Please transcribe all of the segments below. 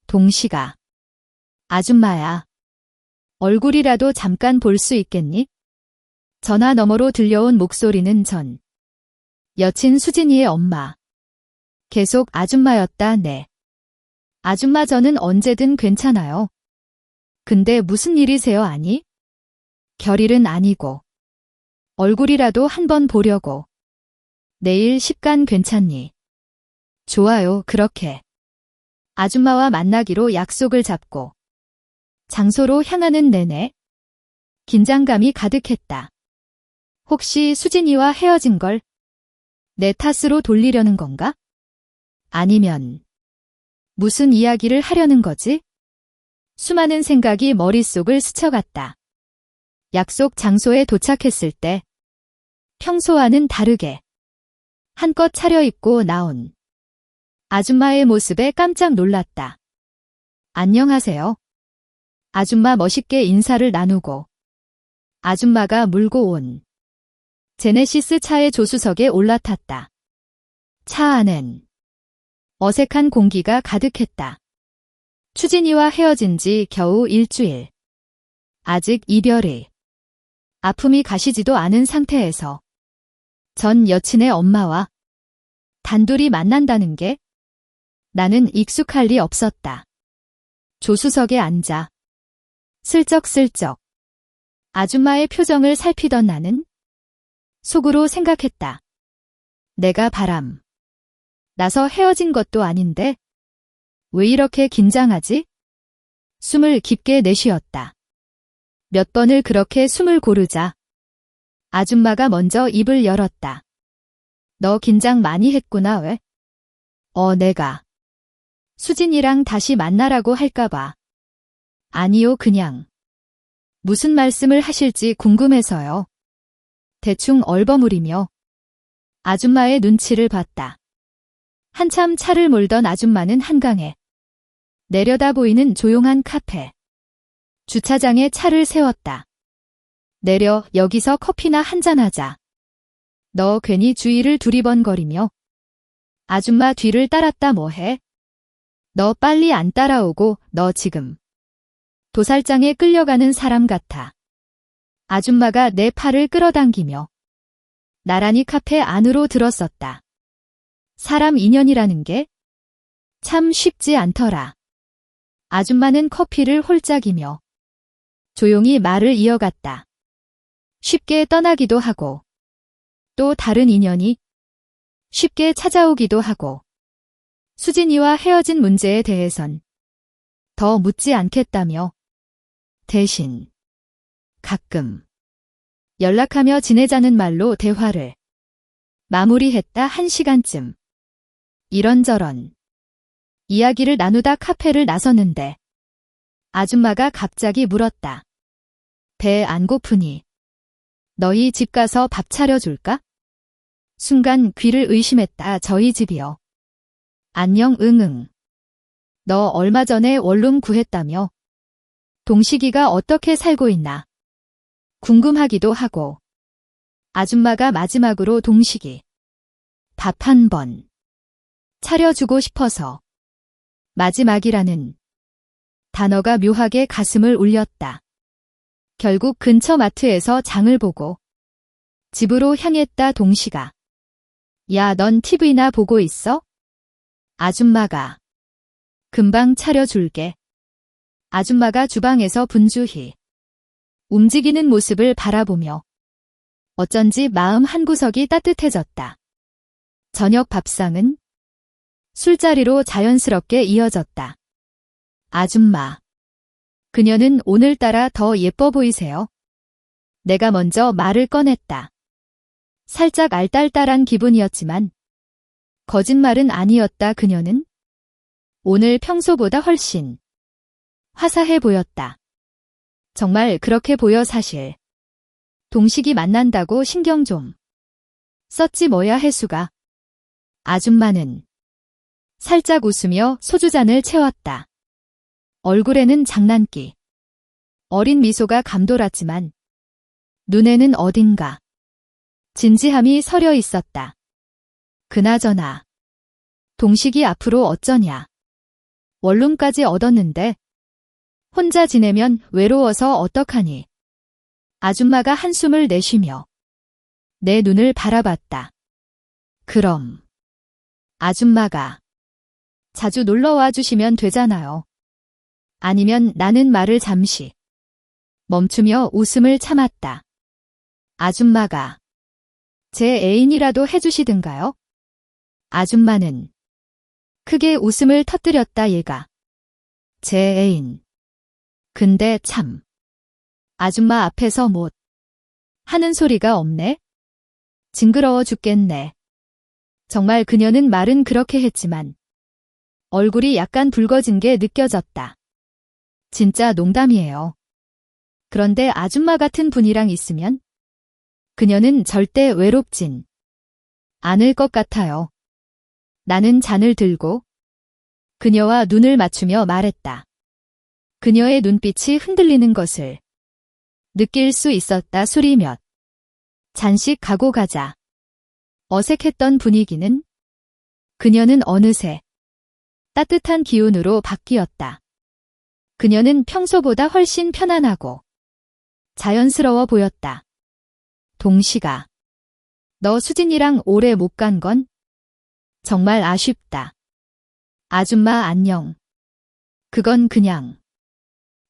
동식아. 아줌마야. 얼굴이라도 잠깐 볼 수 있겠니? 전화 너머로 들려온 목소리는 전 여친 수진이의 엄마. 계속 아줌마였다. 네. 아줌마 저는 언제든 괜찮아요. 근데 무슨 일이세요? 아니? 결일은 아니고. 얼굴이라도 한번 보려고. 내일 시간 괜찮니? 좋아요, 그렇게. 아줌마와 만나기로 약속을 잡고 장소로 향하는 내내 긴장감이 가득했다. 혹시 수진이와 헤어진 걸 내 탓으로 돌리려는 건가? 아니면 무슨 이야기를 하려는 거지? 수많은 생각이 머릿속을 스쳐갔다. 약속 장소에 도착했을 때 평소와는 다르게 한껏 차려입고 나온 아줌마의 모습에 깜짝 놀랐다. 안녕하세요. 아줌마 멋있게 인사를 나누고 아줌마가 몰고 온 제네시스 차의 조수석에 올라탔다. 차 안엔 어색한 공기가 가득했다. 추진이와 헤어진 지 겨우 일주일. 아직 이별이 아픔이 가시지도 않은 상태에서 전 여친의 엄마와 단둘이 만난다는 게 나는 익숙할 리 없었다. 조수석에 앉아 슬쩍슬쩍 아줌마의 표정을 살피던 나는 속으로 생각했다. 내가 바람 나서 헤어진 것도 아닌데 왜 이렇게 긴장하지? 숨을 깊게 내쉬었다. 몇 번을 그렇게 숨을 고르자 아줌마가 먼저 입을 열었다. 너 긴장 많이 했구나. 왜? 내가 수진이랑 다시 만나라고 할까봐. 아니요, 그냥 무슨 말씀을 하실지 궁금해서요. 대충 얼버무리며 아줌마의 눈치를 봤다. 한참 차를 몰던 아줌마는 한강에 내려다 보이는 조용한 카페 주차장에 차를 세웠다. 내려 여기서 커피나 한잔하자. 너 괜히 주위를 두리번거리며 아줌마 뒤를 따랐다 뭐해? 너 빨리 안 따라오고 너 지금 도살장에 끌려가는 사람 같아. 아줌마가 내 팔을 끌어당기며 나란히 카페 안으로 들었었다. 사람 인연이라는 게 참 쉽지 않더라. 아줌마는 커피를 홀짝이며 조용히 말을 이어갔다. 쉽게 떠나기도 하고 또 다른 인연이 쉽게 찾아오기도 하고 수진이와 헤어진 문제에 대해선 더 묻지 않겠다며 대신 가끔 연락하며 지내자는 말로 대화를 마무리했다. 1시간쯤. 이런저런 이야기를 나누다 카페를 나섰는데 아줌마가 갑자기 물었다. 배 안 고프니? 너희 집 가서 밥 차려줄까? 순간 귀를 의심했다. 저희 집이요. 안녕. 응응. 너 얼마 전에 원룸 구했다며? 동식이가 어떻게 살고 있나? 궁금하기도 하고. 아줌마가 마지막으로 동식이 밥 한 번 차려주고 싶어서. 마지막이라는 단어가 묘하게 가슴을 울렸다. 결국 근처 마트에서 장을 보고 집으로 향했다. 동식아. 야, 넌 TV나 보고 있어? 아줌마가 금방 차려줄게. 아줌마가 주방에서 분주히 움직이는 모습을 바라보며 어쩐지 마음 한구석이 따뜻해졌다. 저녁 밥상은 술자리로 자연스럽게 이어졌다. 아줌마. 그녀는 오늘따라 더 예뻐 보이세요. 내가 먼저 말을 꺼냈다. 살짝 알딸딸한 기분이었지만 거짓말은 아니었다. 그녀는 오늘 평소보다 훨씬 화사해 보였다. 정말 그렇게 보여. 사실 동식이 만난다고 신경 좀 썼지 뭐야. 혜수가. 아줌마는 살짝 웃으며 소주잔을 채웠다. 얼굴에는 장난기 어린 미소가 감돌았지만 눈에는 어딘가 진지함이 서려 있었다. 그나저나 동식이 앞으로 어쩌냐? 원룸까지 얻었는데 혼자 지내면 외로워서 어떡하니? 아줌마가 한숨을 내쉬며 내 눈을 바라봤다. 그럼 아줌마가 자주 놀러와 주시면 되잖아요. 아니면 나는 말을 잠시 멈추며 웃음을 참았다. 아줌마가 제 애인이라도 해주시든가요? 아줌마는 크게 웃음을 터뜨렸다. 얘가 제 애인. 근데 참 아줌마 앞에서 못 하는 소리가 없네. 징그러워 죽겠네. 정말 그녀는 말은 그렇게 했지만 얼굴이 약간 붉어진 게 느껴졌다. 진짜 농담이에요. 그런데 아줌마 같은 분이랑 있으면 그녀는 절대 외롭진 않을 것 같아요. 나는 잔을 들고 그녀와 눈을 맞추며 말했다. 그녀의 눈빛이 흔들리는 것을 느낄 수 있었다. 술이 몇 잔씩 가고 가자. 어색했던 분위기는 그녀는 어느새 따뜻한 기운으로 바뀌었다. 그녀는 평소보다 훨씬 편안하고 자연스러워 보였다. 동시가 너 수진이랑 오래 못 간 건 정말 아쉽다. 아줌마 안녕. 그건 그냥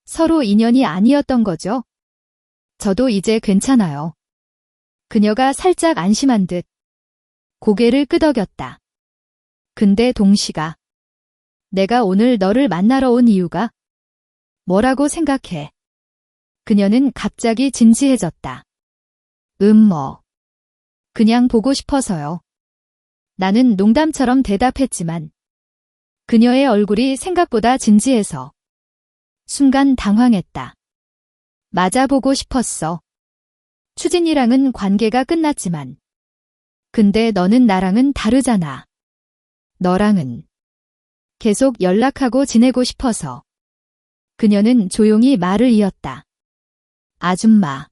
서로 인연이 아니었던 거죠. 저도 이제 괜찮아요. 그녀가 살짝 안심한 듯 고개를 끄덕였다. 근데 동시가 내가 오늘 너를 만나러 온 이유가 뭐라고 생각해? 그녀는 갑자기 진지해졌다. 그냥 보고 싶어서요. 나는 농담처럼 대답했지만 그녀의 얼굴이 생각보다 진지해서 순간 당황했다. 맞아 보고 싶었어. 추진이랑은 관계가 끝났지만 근데 너는 나랑은 다르잖아. 너랑은 계속 연락하고 지내고 싶어서. 그녀는 조용히 말을 이었다. 아줌마.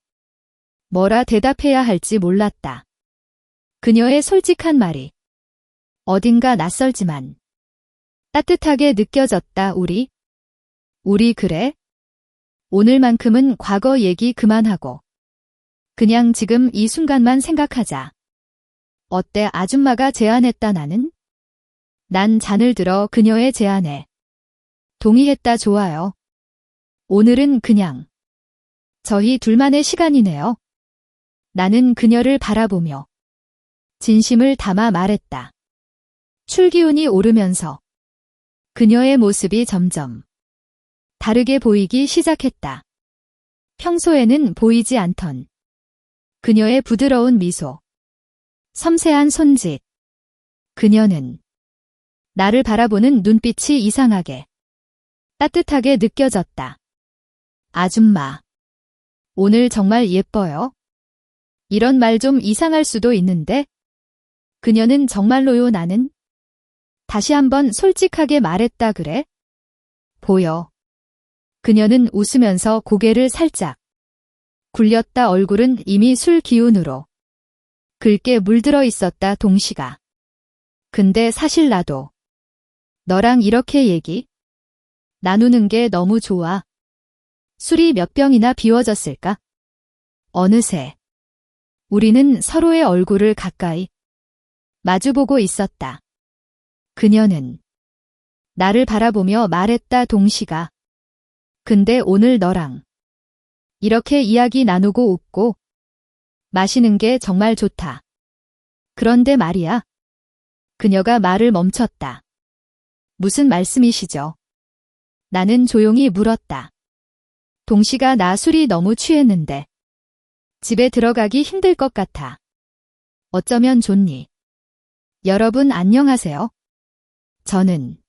뭐라 대답해야 할지 몰랐다. 그녀의 솔직한 말이 어딘가 낯설지만 따뜻하게 느껴졌다. 우리 그래? 오늘만큼은 과거 얘기 그만하고 그냥 지금 이 순간만 생각하자. 어때? 아줌마가 제안했다. 난 잔을 들어 그녀의 제안에 동의했다. 좋아요. 오늘은 그냥 저희 둘만의 시간이네요. 나는 그녀를 바라보며 진심을 담아 말했다. 출기운이 오르면서 그녀의 모습이 점점 다르게 보이기 시작했다. 평소에는 보이지 않던 그녀의 부드러운 미소, 섬세한 손짓. 그녀는 나를 바라보는 눈빛이 이상하게 따뜻하게 느껴졌다. 아줌마, 오늘 정말 예뻐요. 이런 말 좀 이상할 수도 있는데 그녀는 정말로요. 나는 다시 한번 솔직하게 말했다. 그래? 보여. 그녀는 웃으면서 고개를 살짝 굴렸다. 얼굴은 이미 술 기운으로 긁게 물들어 있었다. 동시가. 근데 사실 나도 너랑 이렇게 얘기 나누는 게 너무 좋아. 술이 몇 병이나 비워졌을까? 어느새 우리는 서로의 얼굴을 가까이 마주보고 있었다. 그녀는 나를 바라보며 말했다. 동시가. 근데 오늘 너랑 이렇게 이야기 나누고 웃고 마시는 게 정말 좋다. 그런데 말이야. 그녀가 말을 멈췄다. 무슨 말씀이시죠? 나는 조용히 물었다. 동시가 나 술이 너무 취했는데 집에 들어가기 힘들 것 같아. 어쩌면 좋니? 여러분 안녕하세요. 저는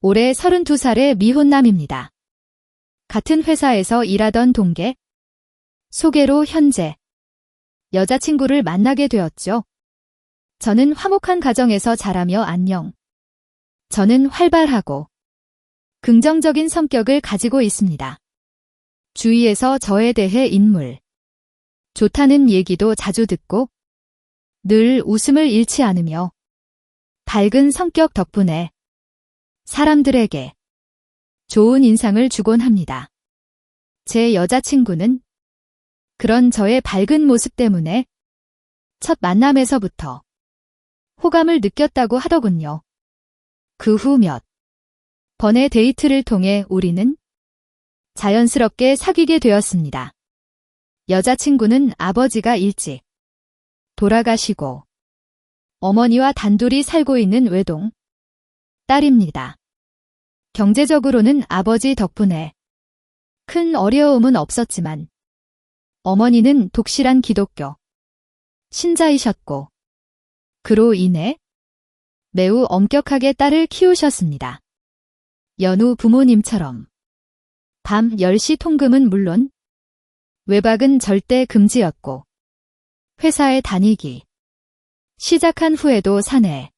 올해 32살의 미혼남입니다. 같은 회사에서 일하던 동계. 소개로 현재 여자친구를 만나게 되었죠. 저는 화목한 가정에서 자라며 안녕. 저는 활발하고 긍정적인 성격을 가지고 있습니다. 주위에서 저에 대해 인물 좋다는 얘기도 자주 듣고 늘 웃음을 잃지 않으며 밝은 성격 덕분에 사람들에게 좋은 인상을 주곤 합니다. 제 여자친구는 그런 저의 밝은 모습 때문에 첫 만남에서부터 호감을 느꼈다고 하더군요. 그 후 몇 번의 데이트를 통해 우리는 자연스럽게 사귀게 되었습니다. 여자친구는 아버지가 일찍 돌아가시고 어머니와 단둘이 살고 있는 외동 딸입니다. 경제적으로는 아버지 덕분에 큰 어려움은 없었지만 어머니는 독실한 기독교 신자이셨고 그로 인해 매우 엄격하게 딸을 키우셨습니다. 여느 부모님처럼 밤 10시 통금은 물론 외박은 절대 금지였고 회사에 다니기 시작한 후에도 사내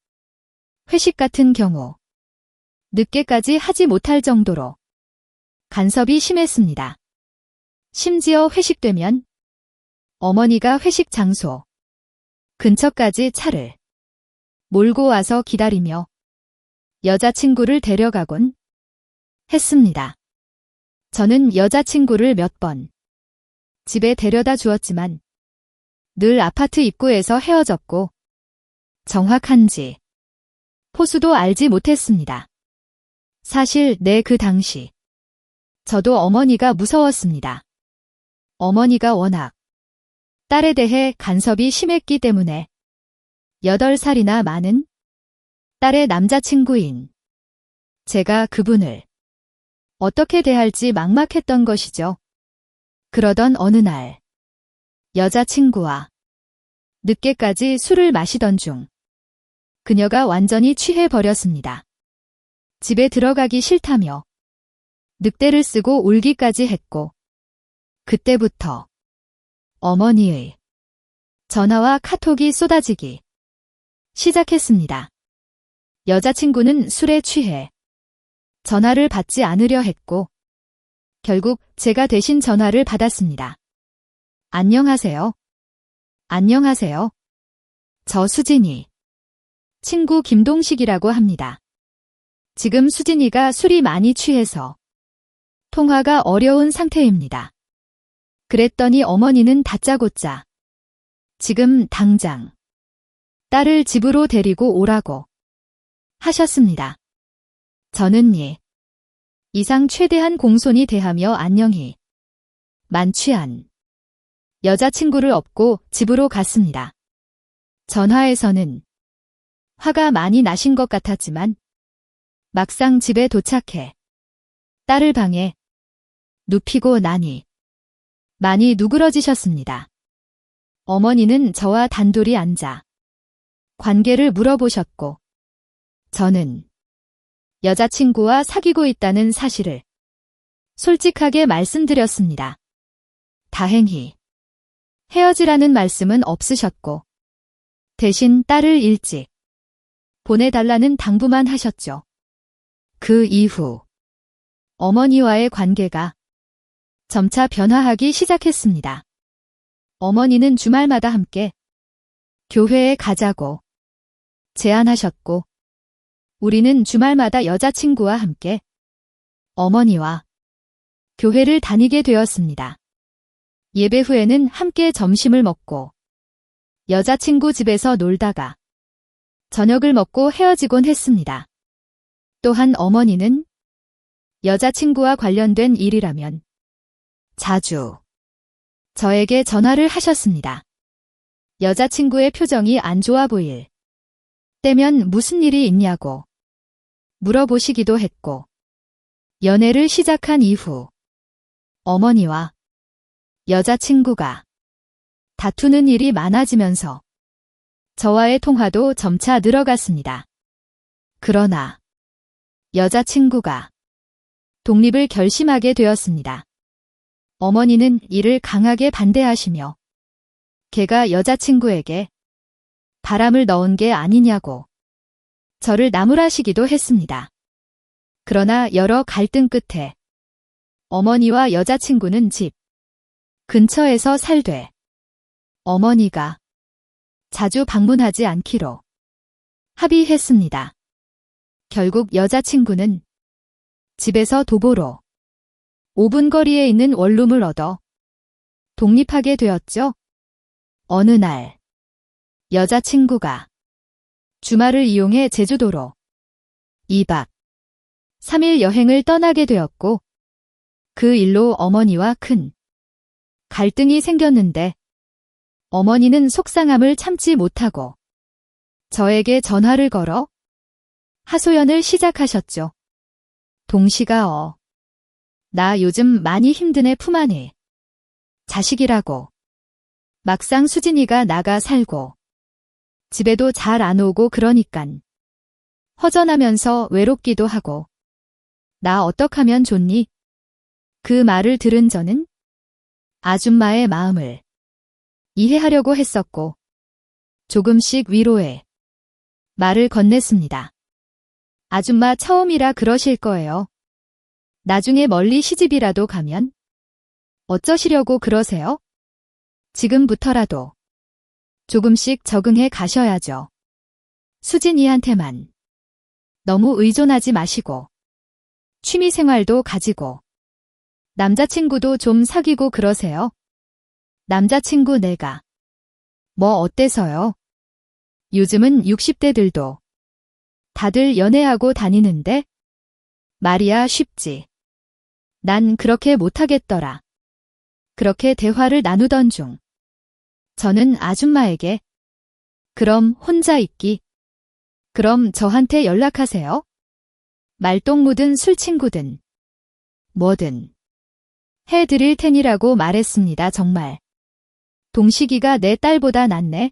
회식 같은 경우 늦게까지 하지 못할 정도로 간섭이 심했습니다. 심지어 회식되면 어머니가 회식 장소 근처까지 차를 몰고 와서 기다리며 여자친구를 데려가곤 했습니다. 저는 여자친구를 몇 번 집에 데려다 주었지만 늘 아파트 입구에서 헤어졌고 정확한지 포수도 알지 못했습니다. 사실 그 당시 저도 어머니가 무서웠습니다. 어머니가 워낙 딸에 대해 간섭이 심했기 때문에 8살이나 많은 딸의 남자친구인 제가 그분을 어떻게 대할지 막막했던 것이죠. 그러던 어느 날 여자친구와 늦게까지 술을 마시던 중 그녀가 완전히 취해버렸습니다. 집에 들어가기 싫다며 늑대를 쓰고 울기까지 했고 그때부터 어머니의 전화와 카톡이 쏟아지기 시작했습니다. 여자친구는 술에 취해 전화를 받지 않으려 했고 결국 제가 대신 전화를 받았습니다. 안녕하세요. 안녕하세요. 저 수진이 친구 김동식이라고 합니다. 지금 수진이가 술이 많이 취해서 통화가 어려운 상태입니다. 그랬더니 어머니는 다짜고짜 지금 당장 딸을 집으로 데리고 오라고 하셨습니다. 저는 이상 최대한 공손히 대하며 안녕히 만취한 여자친구를 업고 집으로 갔습니다. 전화에서는 화가 많이 나신 것 같았지만 막상 집에 도착해 딸을 방에 눕히고 나니 많이 누그러지셨습니다. 어머니는 저와 단둘이 앉아 관계를 물어보셨고 저는 여자친구와 사귀고 있다는 사실을 솔직하게 말씀드렸습니다. 다행히 헤어지라는 말씀은 없으셨고 대신 딸을 일찍 보내달라는 당부만 하셨죠. 그 이후 어머니와의 관계가 점차 변화하기 시작했습니다. 어머니는 주말마다 함께 교회에 가자고 제안하셨고 우리는 주말마다 여자친구와 함께 어머니와 교회를 다니게 되었습니다. 예배 후에는 함께 점심을 먹고 여자친구 집에서 놀다가 저녁을 먹고 헤어지곤 했습니다. 또한 어머니는 여자친구와 관련된 일이라면 자주 저에게 전화를 하셨습니다. 여자친구의 표정이 안 좋아 보일 때면 무슨 일이 있냐고 물어보시기도 했고 연애를 시작한 이후 어머니와 여자친구가 다투는 일이 많아지면서 저와의 통화도 점차 늘어갔습니다. 그러나 여자친구가 독립을 결심하게 되었습니다. 어머니는 이를 강하게 반대하시며 걔가 여자친구에게 바람을 넣은 게 아니냐고 저를 나무라시기도 했습니다. 그러나 여러 갈등 끝에 어머니와 여자친구는 집 근처에서 살되 어머니가 자주 방문하지 않기로 합의했습니다. 결국 여자친구는 집에서 도보로 5분 거리에 있는 원룸을 얻어 독립하게 되었죠. 어느 날 여자친구가 주말을 이용해 제주도로 2박 3일 여행을 떠나게 되었고 그 일로 어머니와 큰 갈등이 생겼는데 어머니는 속상함을 참지 못하고 저에게 전화를 걸어 하소연을 시작하셨죠. 동식아, 나 요즘 많이 힘드네 품안이. 자식이라고. 막상 수진이가 나가 살고 집에도 잘 안 오고 그러니깐 허전하면서 외롭기도 하고 나 어떡하면 좋니? 그 말을 들은 저는 아줌마의 마음을 이해하려고 했었고 조금씩 위로의 말을 건넸습니다. 아줌마 처음이라 그러실 거예요. 나중에 멀리 시집이라도 가면 어쩌시려고 그러세요? 지금부터라도 조금씩 적응해 가셔야죠. 수진이한테만 너무 의존하지 마시고 취미생활도 가지고 남자친구도 좀 사귀고 그러세요. 남자친구 내가 뭐 어때서요? 요즘은 60대들도 다들 연애하고 다니는데 말이야 쉽지. 난 그렇게 못하겠더라. 그렇게 대화를 나누던 중 저는 아줌마에게 그럼 혼자 있기. 그럼 저한테 연락하세요. 말똥무든 술친구든 뭐든 해드릴 테니라고 말했습니다. 정말. 동식이가 내 딸보다 낫네.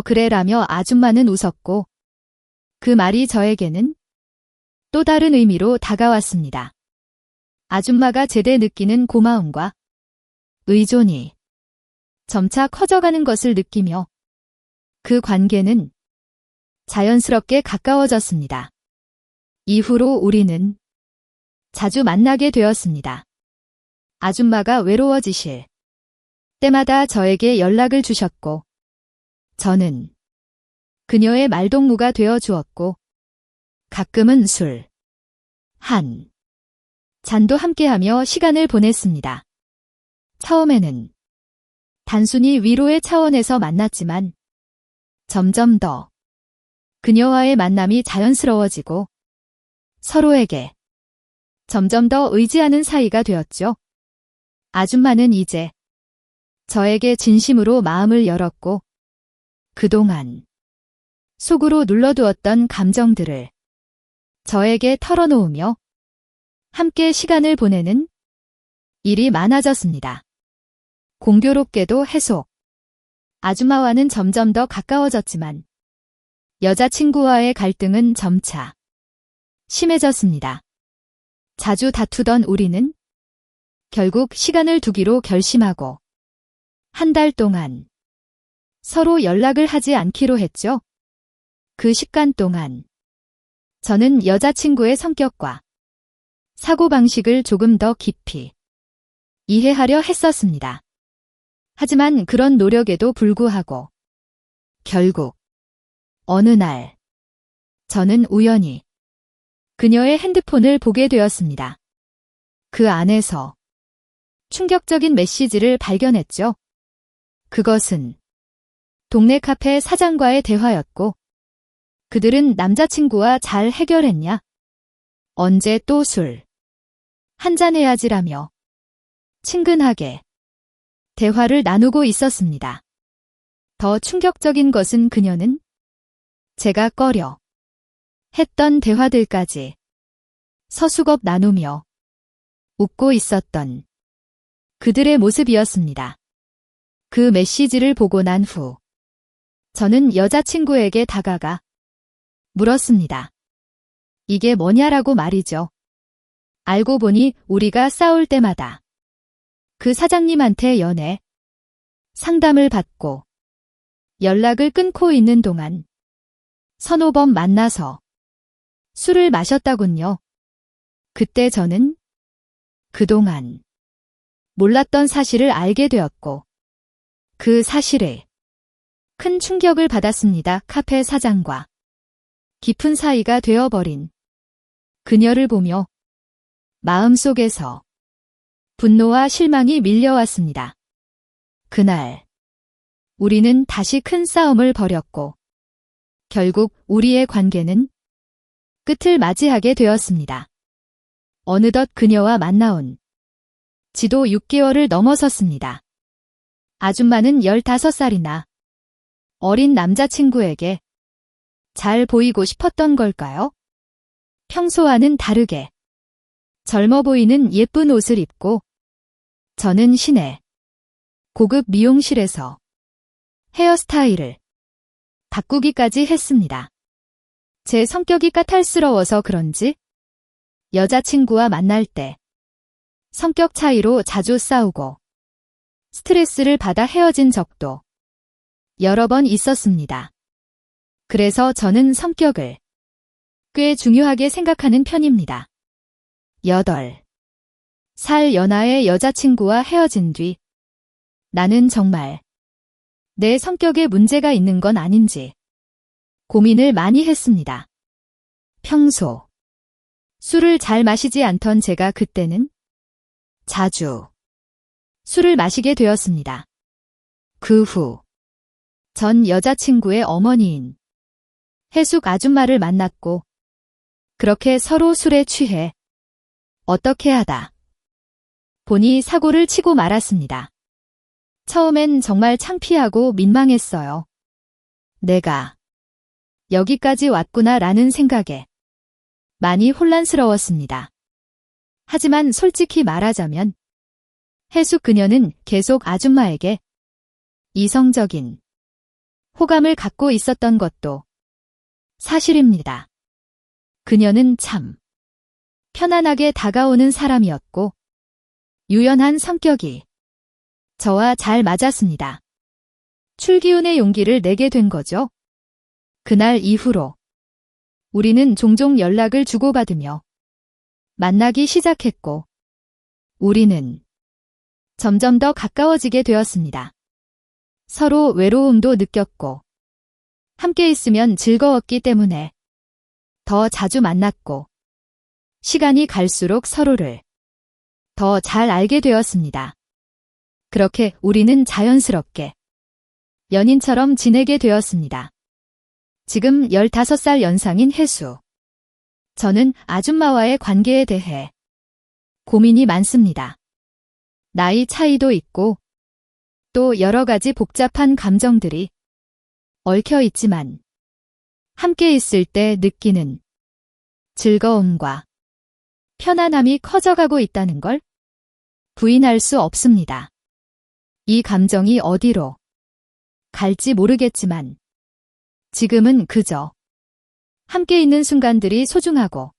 그래라며 아줌마는 웃었고 그 말이 저에게는 또 다른 의미로 다가왔습니다. 아줌마가 제대 느끼는 고마움과 의존이 점차 커져가는 것을 느끼며 그 관계는 자연스럽게 가까워졌습니다. 이후로 우리는 자주 만나게 되었습니다. 아줌마가 외로워지실 때마다 저에게 연락을 주셨고 저는 그녀의 말동무가 되어 주었고 가끔은 술 한 잔도 함께하며 시간을 보냈습니다. 처음에는 단순히 위로의 차원에서 만났지만 점점 더 그녀와의 만남이 자연스러워지고 서로에게 점점 더 의지하는 사이가 되었죠. 아줌마는 이제 저에게 진심으로 마음을 열었고 그동안 속으로 눌러두었던 감정들을 저에게 털어놓으며 함께 시간을 보내는 일이 많아졌습니다. 공교롭게도 해속. 아줌마와는 점점 더 가까워졌지만 여자친구와의 갈등은 점차 심해졌습니다. 자주 다투던 우리는 결국 시간을 두기로 결심하고 한 달 동안 서로 연락을 하지 않기로 했죠. 그 시간 동안 저는 여자친구의 성격과 사고방식을 조금 더 깊이 이해하려 했었습니다. 하지만 그런 노력에도 불구하고 결국 어느 날 저는 우연히 그녀의 핸드폰을 보게 되었습니다. 그 안에서 충격적인 메시지를 발견했죠. 그것은 동네 카페 사장과의 대화였고 그들은 남자친구와 잘 해결했냐? 언제 또 술 한잔 해야지라며 친근하게 대화를 나누고 있었습니다. 더 충격적인 것은 그녀는 제가 꺼려 했던 대화들까지 서수겁 나누며 웃고 있었던 그들의 모습이었습니다. 그 메시지를 보고 난 후 저는 여자친구에게 다가가 물었습니다. 이게 뭐냐라고 말이죠. 알고 보니 우리가 싸울 때마다 그 사장님한테 연애 상담을 받고 연락을 끊고 있는 동안 서너 번 만나서 술을 마셨다군요. 그때 저는 그동안 몰랐던 사실을 알게 되었고 그 사실에 큰 충격을 받았습니다. 카페 사장과 깊은 사이가 되어버린 그녀를 보며 마음속에서 분노와 실망이 밀려왔습니다. 그날 우리는 다시 큰 싸움을 벌였고 결국 우리의 관계는 끝을 맞이하게 되었습니다. 어느덧 그녀와 만나온 지도 6개월을 넘어섰습니다. 아줌마는 15살이나 어린 남자친구에게 잘 보이고 싶었던 걸까요? 평소와는 다르게 젊어 보이는 예쁜 옷을 입고 저는 시내 고급 미용실에서 헤어스타일을 바꾸기까지 했습니다. 제 성격이 까탈스러워서 그런지 여자친구와 만날 때 성격 차이로 자주 싸우고 스트레스를 받아 헤어진 적도 여러 번 있었습니다. 그래서 저는 성격을 꽤 중요하게 생각하는 편입니다. 8살 연하의 여자친구와 헤어진 뒤 나는 정말 내 성격에 문제가 있는 건 아닌지 고민을 많이 했습니다. 평소 술을 잘 마시지 않던 제가 그때는 자주 술을 마시게 되었습니다. 그 후 전 여자친구의 어머니인 해숙 아줌마를 만났고 그렇게 서로 술에 취해 어떻게 하다 보니 사고를 치고 말았습니다. 처음엔 정말 창피하고 민망했어요. 내가 여기까지 왔구나라는 생각에 많이 혼란스러웠습니다. 하지만 솔직히 말하자면 해숙 그녀는 계속 아줌마에게 이성적인 호감을 갖고 있었던 것도 사실입니다. 그녀는 참 편안하게 다가오는 사람이었고 유연한 성격이 저와 잘 맞았습니다. 출기운의 용기를 내게 된 거죠. 그날 이후로 우리는 종종 연락을 주고받으며 만나기 시작했고 우리는 점점 더 가까워지게 되었습니다. 서로 외로움도 느꼈고 함께 있으면 즐거웠기 때문에 더 자주 만났고 시간이 갈수록 서로를 더 잘 알게 되었습니다. 그렇게 우리는 자연스럽게 연인처럼 지내게 되었습니다. 지금 15살 연상인 혜수. 저는 아줌마와의 관계에 대해 고민이 많습니다. 나이 차이도 있고 또 여러 가지 복잡한 감정들이 얽혀 있지만 함께 있을 때 느끼는 즐거움과 편안함이 커져가고 있다는 걸 부인할 수 없습니다. 이 감정이 어디로 갈지 모르겠지만 지금은 그저 함께 있는 순간들이 소중하고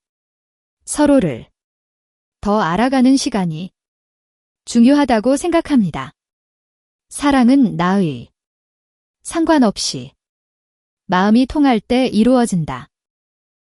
서로를 더 알아가는 시간이 중요하다고 생각합니다. 사랑은 나이 상관없이 마음이 통할 때 이루어진다.